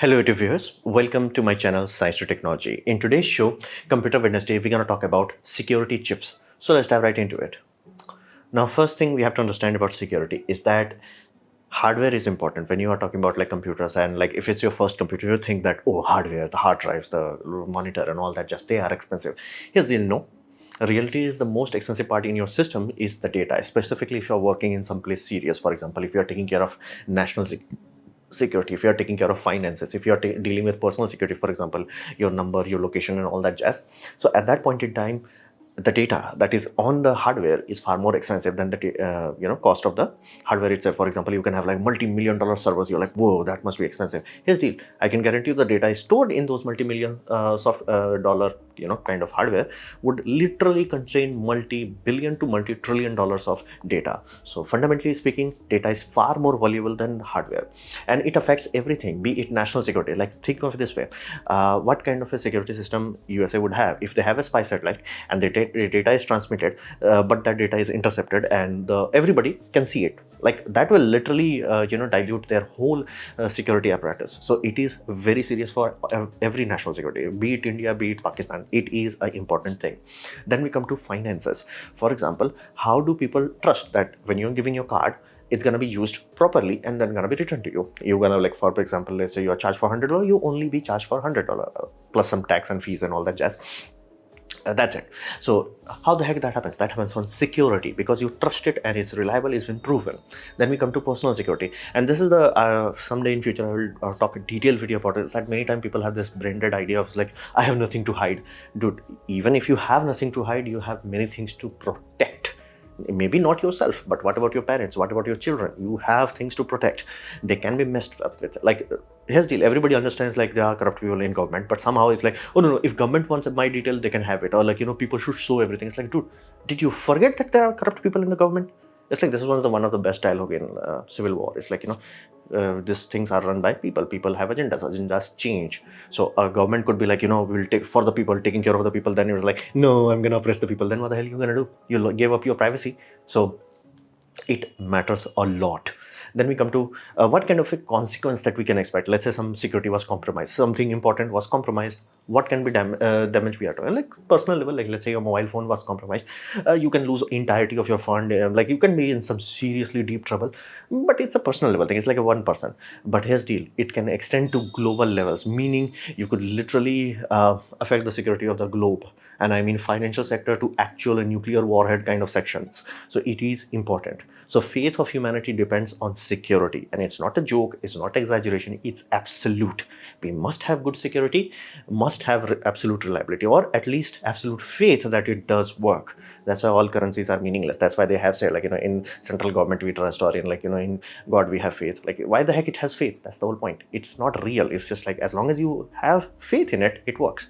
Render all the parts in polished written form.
Hello YouTube viewers, welcome to my channel Science to Technology. In today's show, Computer Wednesday, we're going to talk about security chips. So let's dive right into it. Now, first thing we have to understand about security is that hardware is important. When you are talking about like computers and like if it's your first computer, you think that, oh, hardware, the hard drives, the monitor and all that, just they are expensive. Here's the no. Reality is the most expensive part in your system is the data, specifically if you're working in some place serious. For example, if you're taking care of national security, if you're taking care of finances, if you're dealing with personal security, for example, your number, your location and all that jazz. So at that point in time, the data that is on the hardware is far more expensive than the cost of the hardware itself. For example, you can have like multi-million dollar servers. You're like, whoa, that must be expensive. Here's the deal. I can guarantee you the data is stored in those multi-million dollar kind of hardware would literally contain multi-billion to multi-trillion dollars of data. So fundamentally speaking, data is far more valuable than hardware, and it affects everything, be it national security. Like think of it this way, what kind of a security system USA would have if they have a spy satellite and the data is transmitted, but that data is intercepted and everybody can see it. Like that will literally dilute their whole security apparatus. So it is very serious for every national security, be it India, be it Pakistan. It is an important thing. Then we come to finances. For example, how do people trust that when you're giving your card, it's going to be used properly and then going to be returned to you? You're going to, like, for example, let's say you're charged for $100, you only be charged for $100 plus some tax and fees and all that jazz. That's it. So how the heck that happens? That happens on security, because you trust it and it's reliable, it's been proven. Then we come to personal security, and this is the someday in future I will talk a detailed video about it. It's that many times people have this brain dead idea of like, I have nothing to hide. Dude, even if you have nothing to hide, you have many things to protect. Maybe not yourself, but what about your parents? What about your children? You have things to protect. They can be messed up with. Like, here's the deal. Everybody understands like there are corrupt people in government, but somehow it's like, oh no, if government wants my detail, they can have it. Or like, people should show everything. It's like, dude, did you forget that there are corrupt people in the government? It's like, this is one of the best dialogue in civil war. It's like, these things are run by people. People have agendas change. So a government could be like, we'll take for the people, taking care of the people. Then you're like, no, I'm gonna oppress the people. Then what the hell are you gonna do? You gave up your privacy. So it matters a lot. Then we come to what kind of a consequence that we can expect. Let's say some security was compromised, something important was compromised. What can be damage we are talking? Like personal level, like let's say your mobile phone was compromised, you can lose entirety of your fund. Like you can be in some seriously deep trouble, but it's a personal level thing. It's like a one person. But here's the deal: it can extend to global levels, meaning you could literally affect the security of the globe. And I mean financial sector to actual nuclear warhead kind of sections. So it is important. So faith of humanity depends on security, and it's not a joke, it's not exaggeration, it's absolute. We must have good security, must have absolute reliability, or at least absolute faith that it does work. That's why all currencies are meaningless. That's why they have said, like, in central government we trust, or in, like, in God we have faith. Like, why the heck it has faith? That's the whole point. It's not real. It's just like, as long as you have faith in it, it works.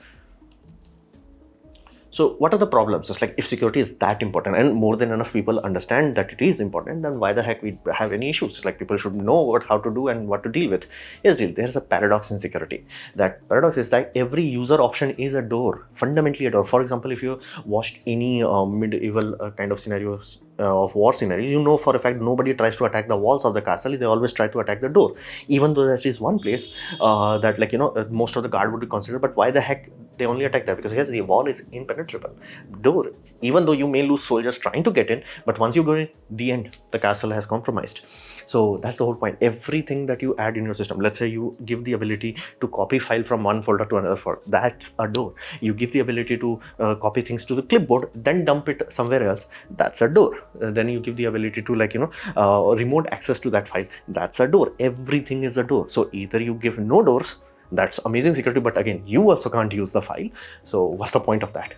So what are the problems? Just like, if security is that important and more than enough people understand that it is important, then why the heck we have any issues? It's like people should know how to do and what to deal with. Yes, there's a paradox in security. That paradox is that every user option is a door, fundamentally a door. For example, if you watched any medieval kind of scenarios, of war scenarios, for a fact nobody tries to attack the walls of the castle. They always try to attack the door, even though there is one place that, like, most of the guard would be considered. But why the heck they only attack that? Because, yes, the wall is impenetrable. Door, even though you may lose soldiers trying to get in, but once you go in, the end, the castle has compromised. So that's the whole point. Everything that you add in your system, let's say you give the ability to copy file from one folder to another folder, that's a door. You give the ability to copy things to the clipboard, then dump it somewhere else, that's a door. Then you give the ability to, like, remote access to that file, that's a door. Everything is a door. So either you give no doors, that's amazing security, but again, you also can't use the file. So what's the point of that?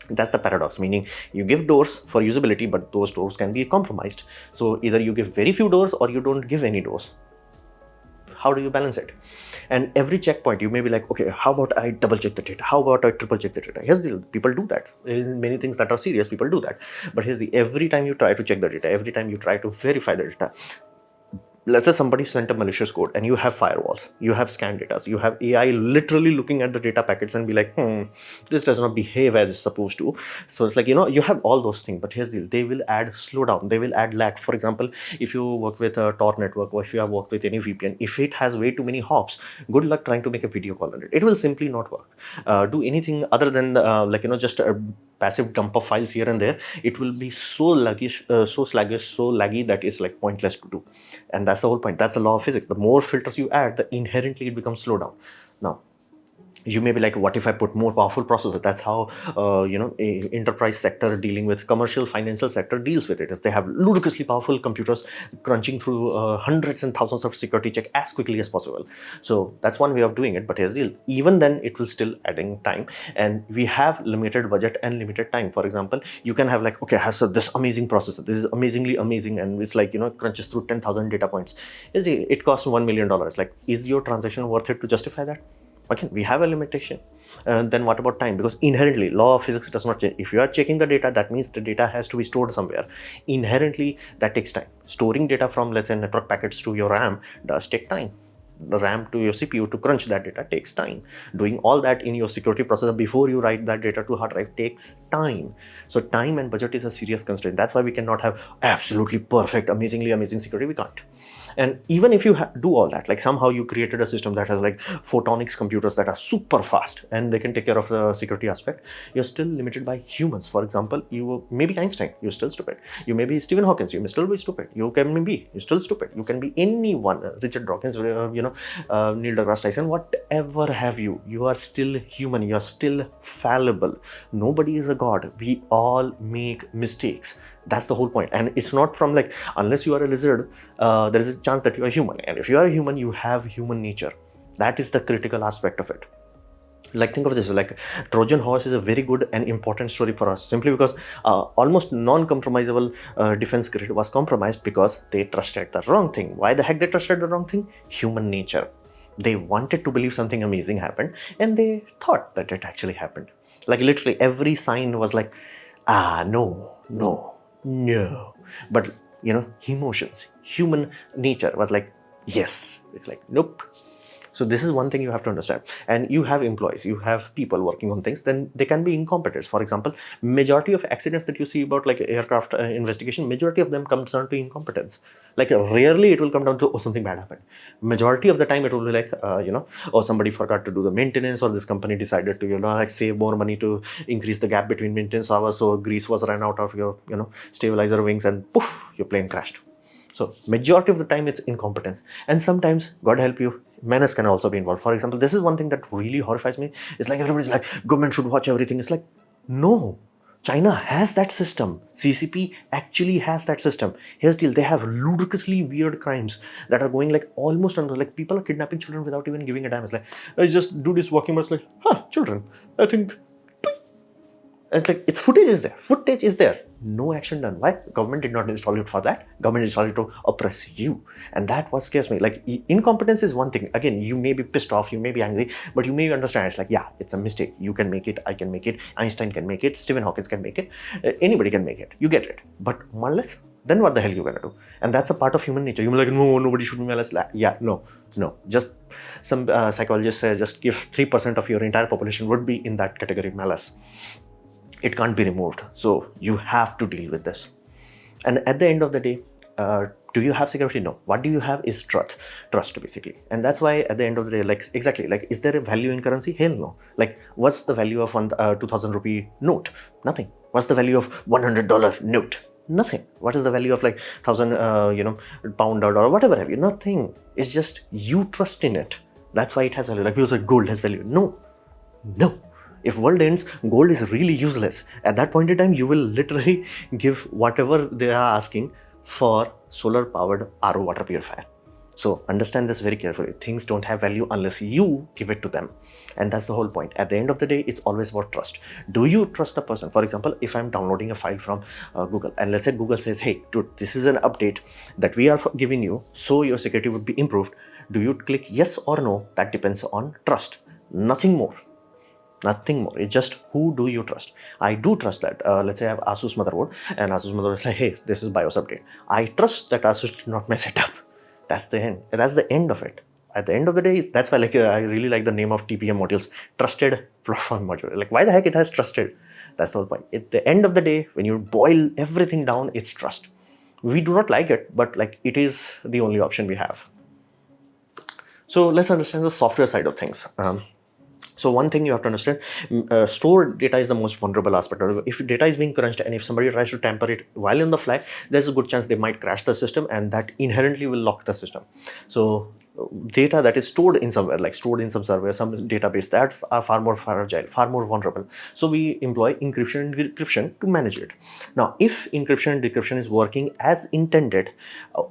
That's the paradox, meaning you give doors for usability, but those doors can be compromised. So either you give very few doors or you don't give any doors. How do you balance it? And every checkpoint you may be like, okay, how about I double check the data? How about I triple check the data? Here's the deal. People do that. In many things that are serious, people do that. But here's the, every time you try to check the data, every time you try to verify the data, let's say somebody sent a malicious code and you have firewalls, you have scan data, you have AI literally looking at the data packets and be like, this does not behave as it's supposed to. So it's like, you have all those things, but here's the deal, they will add slowdown, they will add lag. For example, if you work with a Tor network, or if you have worked with any VPN, if it has way too many hops, good luck trying to make a video call on it. It will simply not work. Do anything other than just a passive dump of files here and there, it will be so sluggish, so laggy that it's like pointless to do. And that's the whole point. That's the law of physics. The more filters you add, the inherently it becomes slow down. Now, you may be like, what if I put more powerful processor? That's how a enterprise sector dealing with commercial financial sector deals with it. If they have ludicrously powerful computers crunching through hundreds and thousands of security check as quickly as possible. So that's one way of doing it. But here's the deal, even then it will still adding time, and we have limited budget and limited time. For example, you can have like, okay, I have this amazing processor, this is amazingly amazing, and it's like, crunches through 10,000 data points. It costs $1 million. Like, is your transaction worth it to justify that? Again, we have a limitation. Then what about time? Because inherently, law of physics does not change. If you are checking the data, that means the data has to be stored somewhere. Inherently, that takes time. Storing data from, let's say, network packets to your RAM does take time. The RAM to your CPU to crunch that data takes time. Doing all that in your security processor before you write that data to hard drive takes time. So time and budget is a serious constraint. That's why we cannot have absolutely perfect, amazingly amazing security. We can't. And even if you do all that, like somehow you created a system that has like photonics computers that are super fast and they can take care of the security aspect, you're still limited by humans. For example, you may be Einstein, you're still stupid. You may be Stephen Hawking, you may still be stupid. You're still stupid. You can be anyone, Richard Dawkins, Neil deGrasse Tyson, whatever have you. You are still human. You are still fallible. Nobody is a god. We all make mistakes. That's the whole point. And it's not from like, unless you are a lizard, there is a chance that you are human. And if you are a human, you have human nature. That is the critical aspect of it. Like, think of this, like Trojan horse is a very good and important story for us, simply because almost non-compromisable defense grid was compromised because they trusted the wrong thing. Why the heck they trusted the wrong thing? Human nature. They wanted to believe something amazing happened, and they thought that it actually happened. Like literally every sign was like, no. But emotions, human nature was like, yes. It's like, nope. So this is one thing you have to understand. And you have employees, you have people working on things, then they can be incompetent. For example, majority of accidents that you see about like aircraft investigation, majority of them comes down to incompetence. Like rarely it will come down to, something bad happened. Majority of the time it will be like, somebody forgot to do the maintenance, or this company decided to, like save more money to increase the gap between maintenance hours. So grease was run out of your, stabilizer wings, and poof, your plane crashed. So majority of the time it's incompetence. And sometimes, God help you, menace can also be involved. For example, this is one thing that really horrifies me. It's like everybody's like, government should watch everything. It's like, no. China has that system. CCP actually has that system. Here's the deal. They have ludicrously weird crimes that are going like almost under, like people are kidnapping children without even giving a damn. It's like, I just do this walking, but it's like, children. I think. It's like, its footage is there. No action done. Why? Government did not install it for that. Government installed it to oppress you. And that what scares me. Like, incompetence is one thing. Again, you may be pissed off, you may be angry, but you may understand. It's like, yeah, it's a mistake. You can make it, I can make it, Einstein can make it, Stephen Hawking can make it, anybody can make it. You get it. But malicious, then what the hell you gonna do? And that's a part of human nature. You're like, no, nobody should be malicious. Yeah, no. Just some psychologists say just if 3% of your entire population would be in that category, malice. It can't be removed. So you have to deal with this. And at the end of the day, do you have security? No. What do you have is trust basically. And that's why at the end of the day, like exactly, like is there a value in currency? Hell no. Like what's the value of one 2,000 rupee note? Nothing. What's the value of $100 note? Nothing. What is the value of like 1,000 pound or whatever have you? Nothing. It's just you trust in it. That's why it has value. Like people say gold has value. No. If world ends, gold is really useless. At that point in time, you will literally give whatever they are asking for solar-powered RO water purifier. So understand this very carefully. Things don't have value unless you give it to them. And that's the whole point. At the end of the day, it's always about trust. Do you trust the person? For example, if I'm downloading a file from Google, and let's say Google says, hey, dude, this is an update that we are giving you, so your security would be improved. Do you click yes or no? That depends on trust. Nothing more. It's just who do you trust. I do trust that. Let's say I have Asus motherboard, and Asus motherboard is like, hey, this is BIOS update. I trust that Asus did not mess it up. That's the end. That's the end of it. At the end of the day, that's why like I really like the name of TPM modules, trusted platform module. Like why the heck it has trusted? That's the whole point. At the end of the day, when you boil everything down, it's trust. We do not like it, but like it is the only option we have. So let's understand the software side of things. So one thing you have to understand, stored data is the most vulnerable aspect. If data is being crunched and if somebody tries to tamper it while on the fly, there's a good chance they might crash the system, and that inherently will lock the system. So data that is stored in somewhere, like stored in some server, some database, that are far more fragile, far more vulnerable. So we employ encryption and decryption to manage it. Now, if encryption and decryption is working as intended,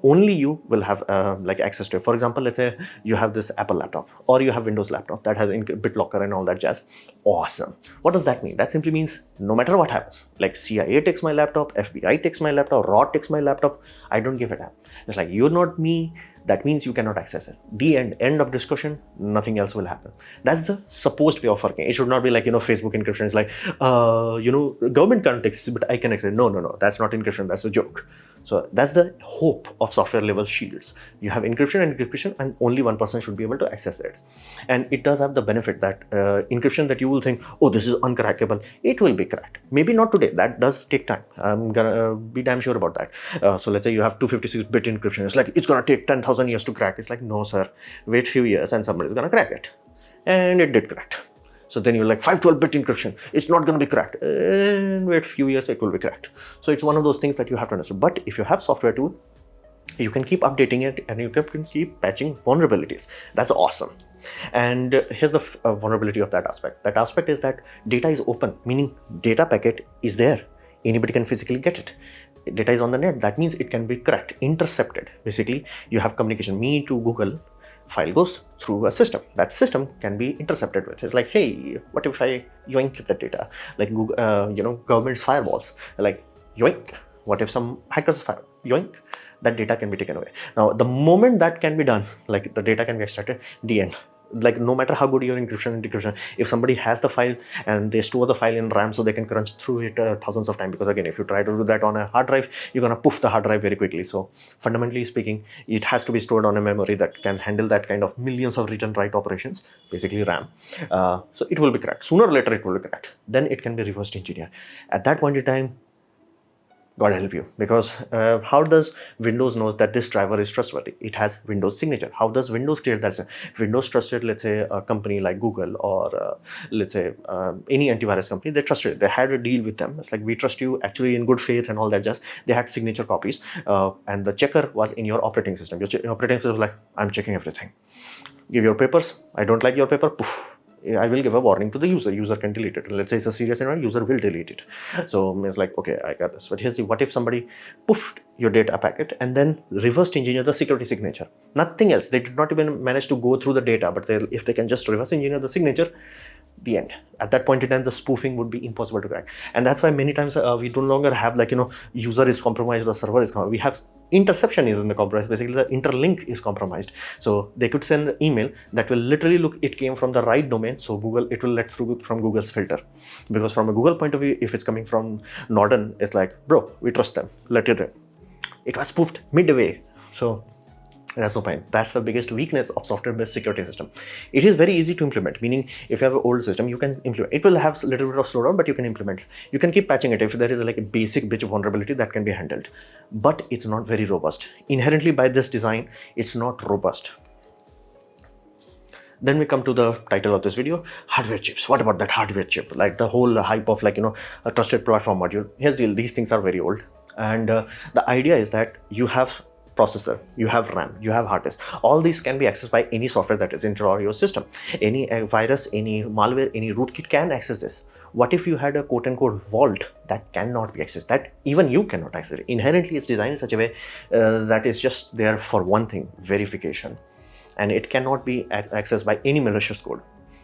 only you will have like access to it. For example, let's say you have this Apple laptop or you have Windows laptop that has BitLocker and all that jazz. Awesome. What does that mean? That simply means no matter what happens, like CIA takes my laptop, FBI takes my laptop, RAW takes my laptop, I don't give a damn. It's like, you're not me. That means you cannot access it. The end of discussion, nothing else will happen. That's the supposed way of working. It should not be like, Facebook encryption is like, government can't access it, but I can access it. No, that's not encryption, that's a joke. So that's the hope of software level shields. You have encryption and decryption, and only one person should be able to access it. And it does have the benefit that encryption that you will think, oh, this is uncrackable, it will be cracked. Maybe not today, that does take time. I'm gonna be damn sure about that. So let's say you have 256-bit encryption. It's like, it's gonna take 10,000 years to crack. It's like, no, sir, wait few years and somebody's gonna crack it. And it did crack. So then you're like, 512-bit encryption, it's not going to be cracked. And wait a few years, it will be cracked. So it's one of those things that you have to understand. But if you have software tool, you can keep updating it and you can keep patching vulnerabilities. That's awesome. And here's the vulnerability of that aspect. That aspect is that data is open, meaning data packet is there. Anybody can physically get it. Data is on the net. That means it can be cracked, intercepted. Basically, you have communication, me to Google. File goes through a system. That system can be intercepted with. It's like, hey, what if I yoink the data? Like Google, government's firewalls. Like yoink. What if some hackers fire? Yoink. That data can be taken away. Now, the moment that can be done, like the data can be extracted, the end. Like no matter how good your encryption and decryption, if somebody has the file and they store the file in RAM so they can crunch through it thousands of times, because again, if you try to do that on a hard drive, you're gonna poof the hard drive very quickly. So fundamentally speaking, it has to be stored on a memory that can handle that kind of millions of read and write operations, basically RAM. So it will be cracked. Sooner or later it will be cracked. Then it can be reversed engineered. At that point in time, God help you, because how does Windows know that this driver is trustworthy? It has Windows signature. How does Windows clear that? Windows trusted, let's say, a company like Google or let's say any antivirus company. They trusted it. They had a deal with them. It's like, we trust you actually in good faith and all that. Just they had signature copies, and the checker was in your operating system. Your operating system was like, I'm checking everything. Give your papers. I don't like your paper. Poof. I will give a warning to the user. User can delete it. Let's say it's a serious environment, user will delete it. So it's like, okay, I got this. But here's the, what if somebody poofed your data packet and then reverse engineer the security signature? Nothing else. They did not even manage to go through the data, but if they can just reverse engineer the signature, the end. At that point in time, the spoofing would be impossible to crack. And that's why many times we no longer have like, user is compromised or server is compromised. We have interception is in the compromise. Basically, the interlink is compromised. So they could send an email that will literally look, it came from the right domain. So Google, it will let through from Google's filter. Because from a Google point of view, if it's coming from Norton, it's like, bro, we trust them. Let it in. It was spoofed midway. So that's no point. That's the biggest weakness of software-based security system. It is very easy to implement, meaning if you have an old system, you can implement. It will have a little bit of slowdown, but you can implement. You can keep patching it if there is like a basic bitch vulnerability that can be handled. But it's not very robust. Inherently by this design, it's not robust. Then we come to the title of this video, hardware chips. What about that hardware chip? Like the whole hype of like, a trusted platform module. Here's the deal, these things are very old. And the idea is that you have processor, you have RAM, you have hard disk. All these can be accessed by any software that is into your system. Any virus, any malware, any rootkit can access this. What if you had a quote-unquote vault that cannot be accessed, that even you cannot access it? Inherently, it's designed in such a way that is just there for one thing, verification. And it cannot be accessed by any malicious code.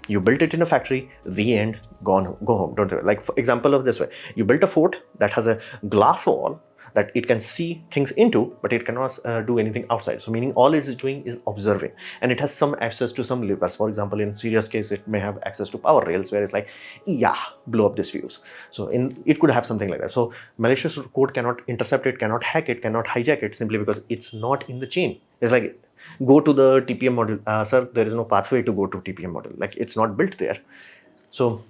You built it in a factory, the end, go home, don't do it. Like for example of this way, you built a fort that has a glass wall that it can see things into, but it cannot do anything outside. So meaning all it is doing is observing, and it has some access to some levers. For example, in serious case, it may have access to power rails, where it's like, yeah, blow up this fuse. So it could have something like that. So malicious code cannot intercept it, cannot hack it, cannot hijack it, simply because it's not in the chain. It's like go to the TPM module. Sir, there is no pathway to go to TPM module. Like it's not built there. So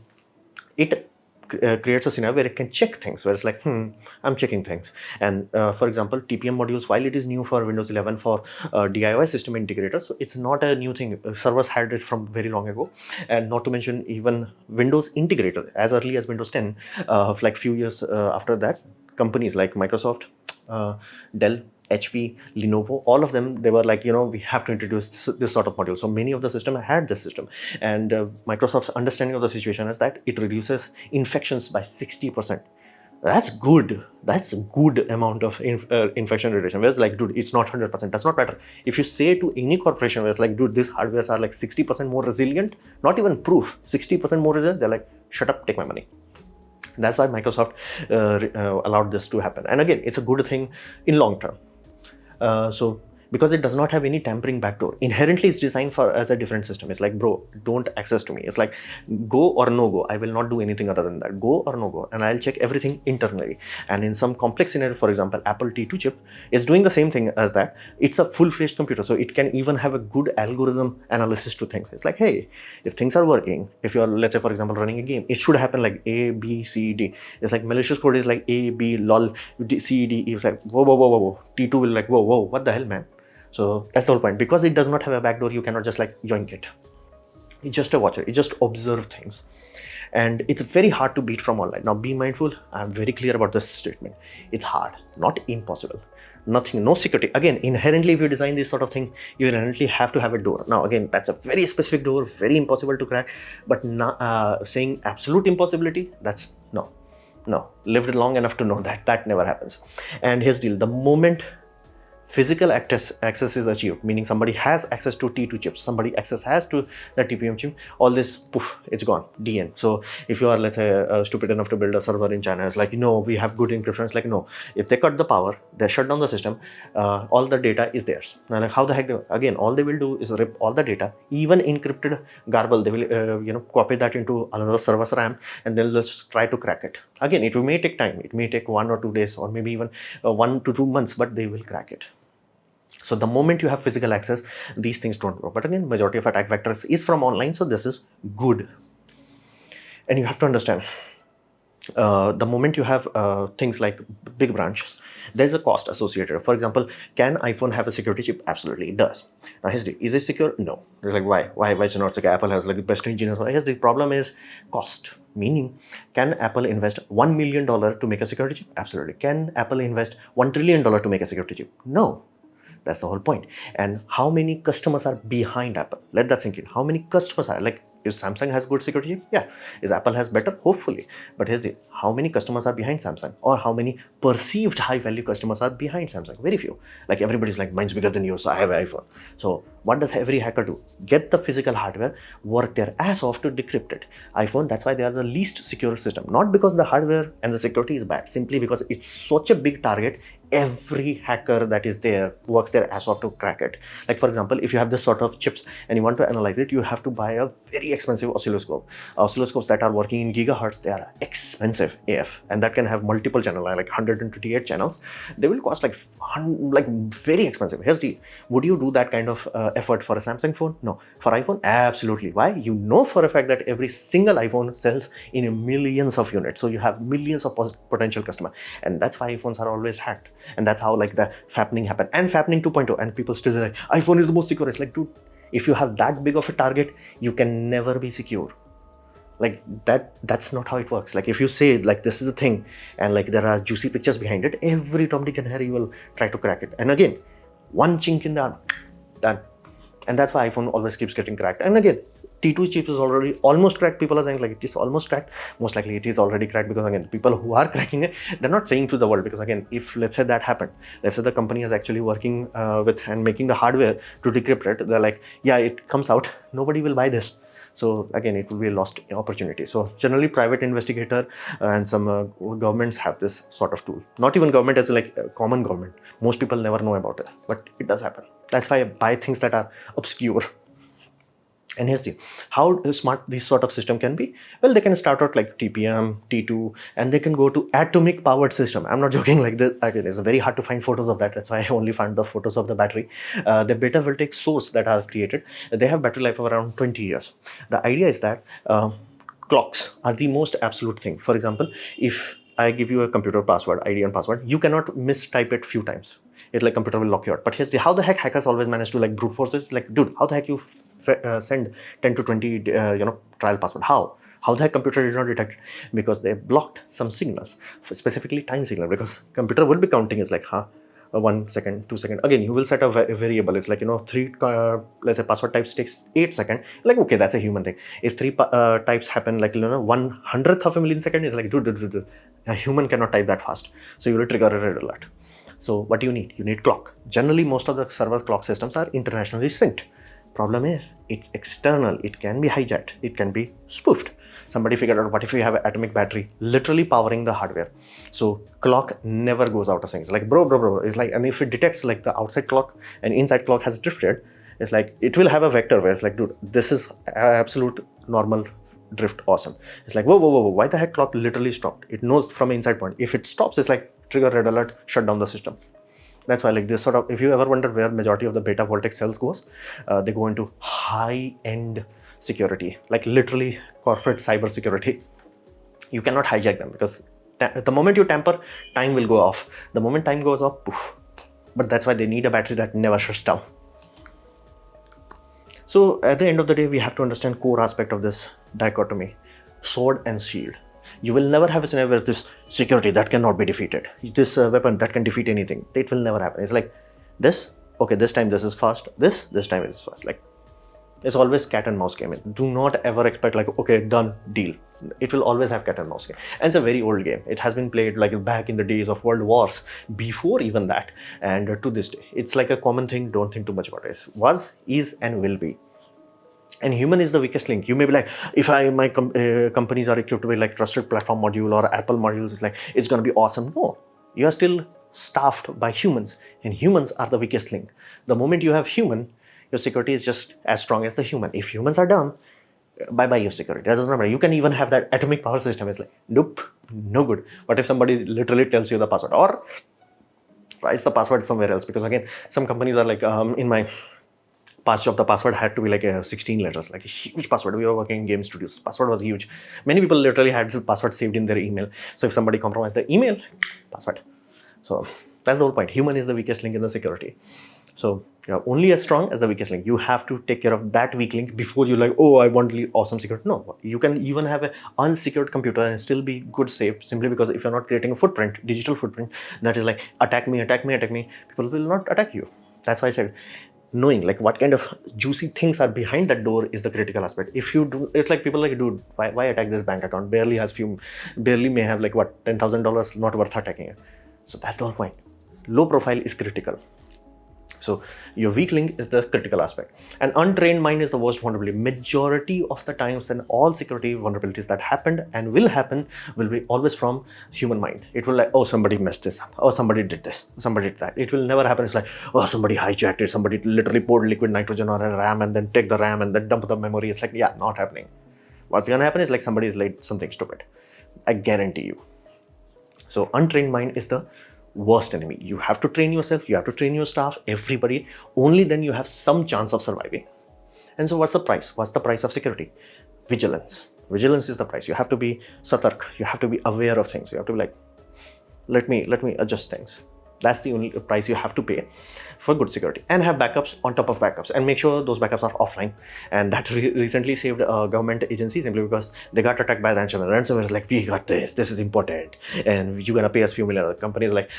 it creates a scenario where it can check things, where it's like, I'm checking things. And for example, TPM modules, while it is new for Windows 11 for DIY system integrators, so it's not a new thing. Servers had it from very long ago. And not to mention even Windows integrator, as early as Windows 10, like few years after that, companies like Microsoft, Dell, HP, Lenovo, all of them, they were like, we have to introduce this sort of module. So many of the system had this system. And Microsoft's understanding of the situation is that it reduces infections by 60%. That's good. That's a good amount of infection reduction. Whereas like, dude, it's not 100%. That's not better. If you say to any corporation where it's like, dude, these hardwares are like 60% more resilient, not even proof, 60% more resilient, they're like, shut up, take my money. That's why Microsoft allowed this to happen. And again, it's a good thing in long term. So because it does not have any tampering backdoor, inherently it's designed for as a different system. It's like, bro, don't access to me. It's like, go or no go. I will not do anything other than that. Go or no go, and I'll check everything internally. And in some complex scenario, for example, Apple T2 chip is doing the same thing as that. It's a full-fledged computer, so it can even have a good algorithm analysis to things. It's like, hey, if things are working, if you're, let's say, for example, running a game, it should happen like A, B, C, D. It's like malicious code is like A, B, lol, D, C, D, E. It's like, whoa, whoa, whoa, whoa, whoa. T2 will like, whoa, whoa, what the hell, man? So that's the whole point. Because it does not have a backdoor, you cannot just like yoink it. It's just a watcher. It just observe things. And it's very hard to beat from online. Now be mindful. I'm very clear about this statement. It's hard, not impossible. Nothing, no security. Again, inherently, if you design this sort of thing, you inherently have to have a door. Now, again, that's a very specific door, very impossible to crack. But saying absolute impossibility, that's no. Lived long enough to know that never happens. And here's the deal. The moment physical access is achieved, meaning somebody has access to T2 chips, somebody has to the TPM chip, all this, poof, it's gone, DN. So if you are, let's say, stupid enough to build a server in China, it's like, we have good encryption. It's like, no, if they cut the power, they shut down the system, all the data is theirs. Now, like, how the heck, again, all they will do is rip all the data, even encrypted garble, they will, copy that into another server's RAM, and they'll just try to crack it. Again, it may take time. It may take 1 or 2 days, or maybe even 1 to 2 months, but they will crack it. So the moment you have physical access, these things don't work. But again, majority of attack vectors is from online, so this is good. And you have to understand, the moment you have things like big branches, there's a cost associated. For example, can iPhone have a security chip? Absolutely, it does. Now, is it secure? No. It's like, why is it not secure? Apple has like the best engineers. Here's the problem is cost. Meaning, can Apple invest $1 million to make a security chip? Absolutely. Can Apple invest $1 trillion to make a security chip? No. That's the whole point. And how many customers are behind Apple? Let that sink in. How many customers are like, if Samsung has good security, yeah. Is Apple has better? Hopefully. But here's the, how many customers are behind Samsung? Or how many perceived high value customers are behind Samsung? Very few. Like everybody's like, mine's bigger than yours, so I have an iPhone. So what does every hacker do? Get the physical hardware, work their ass off to decrypt it. iPhone, that's why they are the least secure system. Not because the hardware and the security is bad, simply because it's such a big target. Every hacker that is there works their ass off to crack it. Like, for example, if you have this sort of chips and you want to analyze it, you have to buy a very expensive oscilloscope. Oscilloscopes that are working in gigahertz, they are expensive AF, and that can have multiple channels, like 128 channels. They will cost like very expensive. Here's the, would you do that kind of effort for a Samsung phone? No. For iPhone, absolutely. Why? You know for a fact that every single iPhone sells in millions of units, so you have millions of potential customers, and that's why iPhones are always hacked. And that's how like the fappening happened, and fappening 2.0, and people still like, iPhone is the most secure. It's like, dude, if you have that big of a target, you can never be secure. Like that's not how it works. Like if you say like this is a thing and like there are juicy pictures behind it, every Tom, Dick and Harry will try to crack it. And again, one chink in the arm, done. And that's why iPhone always keeps getting cracked. And again, T2 chip is already almost cracked. People are saying like it is almost cracked. Most likely it is already cracked, because again, people who are cracking it, they're not saying to the world, because again, if let's say that happened, let's say the company is actually working with and making the hardware to decrypt it, they're like, yeah, it comes out, nobody will buy this. So again, it will be a lost opportunity. So generally private investigator and some governments have this sort of tool. Not even government as like common government. Most people never know about it, but it does happen. That's why I buy things that are obscure. And here's the how smart this sort of system can be. Well, they can start out like TPM, T2, and they can go to atomic powered system. I'm not joking like this. Again, it's very hard to find photos of that. That's why I only found the photos of the battery. The beta voltaic source that are created, they have battery life of around 20 years. The idea is that clocks are the most absolute thing. For example, if I give you a computer password, ID and password, you cannot mistype it few times. It's like computer will lock you out. But here's the how the heck hackers always manage to like brute force it. Like, dude, how the heck you send 10 to 20 trial password? How the heck computer did not detect it? Because they blocked some signals, specifically time signal, because computer will be counting is like 1 second, 2 second. Again, you will set a variable. It's like, three let's say password types takes 8 seconds. Like, okay, that's a human thing. If three types happen like 1/100th of a millisecond, is like dude, a human cannot type that fast. So you will trigger a red alert. So what do you need? You need clock. Generally, most of the server clock systems are internationally synced. Problem is, it's external. It can be hijacked. It can be spoofed. Somebody figured out, what if we have an atomic battery literally powering the hardware? So clock never goes out of sync. It's like, bro. It's like, and if it detects like the outside clock and inside clock has drifted, it's like, it will have a vector where it's like, dude, this is absolute normal drift. Awesome. It's like, whoa. Why the heck clock literally stopped? It knows from inside point. If it stops, it's like, trigger red alert, shut down the system. That's why like this sort of, if you ever wonder where majority of the beta voltaic cells goes, they go into high-end security, like literally corporate cyber security. You cannot hijack them because the moment you tamper, time will go off. The moment time goes off, poof. But that's why they need a battery that never shuts down. So at the end of the day, we have to understand core aspect of this dichotomy, sword and shield. You will never have a scenario where this security that cannot be defeated, this weapon that can defeat anything. It will never happen. It's like this, okay, this time this is fast, this time is fast. Like, it's always cat and mouse game. Do not ever expect like, okay, done, deal. It will always have cat and mouse game. And it's a very old game. It has been played like back in the days of world wars, before even that, and to this day. It's like a common thing. Don't think too much about it. It was, is, and will be. And human is the weakest link. You may be like, if my companies are equipped with like trusted platform module or Apple modules, it's like, it's going to be awesome. No, you are still staffed by humans, and humans are the weakest link. The moment you have human, your security is just as strong as the human. If humans are dumb, bye-bye your security. That doesn't matter. You can even have that atomic power system. It's like, nope, no good. What if somebody literally tells you the password or writes the password somewhere else? Because again, some companies are like, in my past job, the password had to be like 16 letters, like a huge password. We were working in game studios. Password was huge. Many people literally had the password saved in their email. So if somebody compromised the email, password. So that's the whole point. Human is the weakest link in the security. So you're only as strong as the weakest link. You have to take care of that weak link before you like, oh, I want awesome security. No, you can even have an unsecured computer and still be good safe, simply because if you're not creating a footprint, digital footprint, that is like, attack me, people will not attack you. That's why I said, knowing like what kind of juicy things are behind that door is the critical aspect. If you do, it's like people like, dude, why attack this bank account? Barely may have like what, $10,000, not worth attacking it. So that's the whole point. Low profile is critical. So your weak link is the critical aspect. An untrained mind is the worst vulnerability. Majority of the times, and all security vulnerabilities that happened and will happen will be always from human mind. It will like, oh, somebody messed this up. Oh, somebody did this. Somebody did that. It will never happen. It's like, oh, somebody hijacked it. Somebody literally poured liquid nitrogen on a RAM and then take the RAM and then dump the memory. It's like, yeah, not happening. What's going to happen is like somebody is like something stupid. I guarantee you. So untrained mind is the worst enemy. You have to train yourself, you have to train your staff, everybody. Only then you have some chance of surviving. And so what's the price? What's the price of security? Vigilance. Vigilance is the price. You have to be satark. You have to be aware of things. You have to be like, let me adjust things. That's the only price you have to pay for good security, and have backups on top of backups, and make sure those backups are offline. And that recently saved a government agency simply because they got attacked by ransomware. Ransomware is like, we got this is important, and you're gonna pay us few million. The company is like,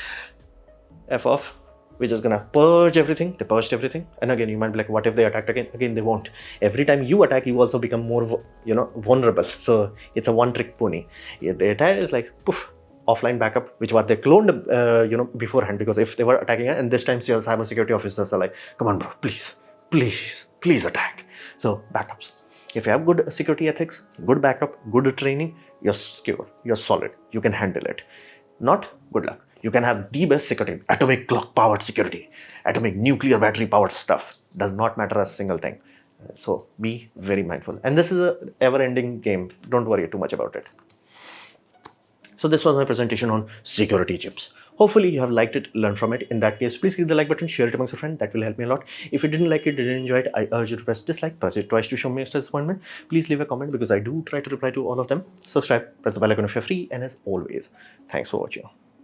F off, we're just gonna purge everything. They purged everything. And again, you might be like, what if they attacked again? Again, they won't. Every time you attack, you also become more, vulnerable. So it's a one-trick pony. The attack is like, poof, offline backup, which what they cloned, beforehand, because if they were attacking it, and this time cyber security officers are like, come on, bro, please attack. So backups. If you have good security ethics, good backup, good training, you're secure, you're solid, you can handle it. Not, good luck. You can have the best security, atomic clock powered security, atomic nuclear battery powered stuff. Does not matter a single thing. So be very mindful. And this is a ever-ending game. Don't worry too much about it. So this was my presentation on security chips. Hopefully you have liked it, learned from it. In that case, please click the like button, share it amongst your friends. That will help me a lot. If you didn't like it, didn't enjoy it, I urge you to press dislike, press it twice to show me your disappointment. Please leave a comment because I do try to reply to all of them. Subscribe, press the bell icon if you're free, and as always, thanks for watching.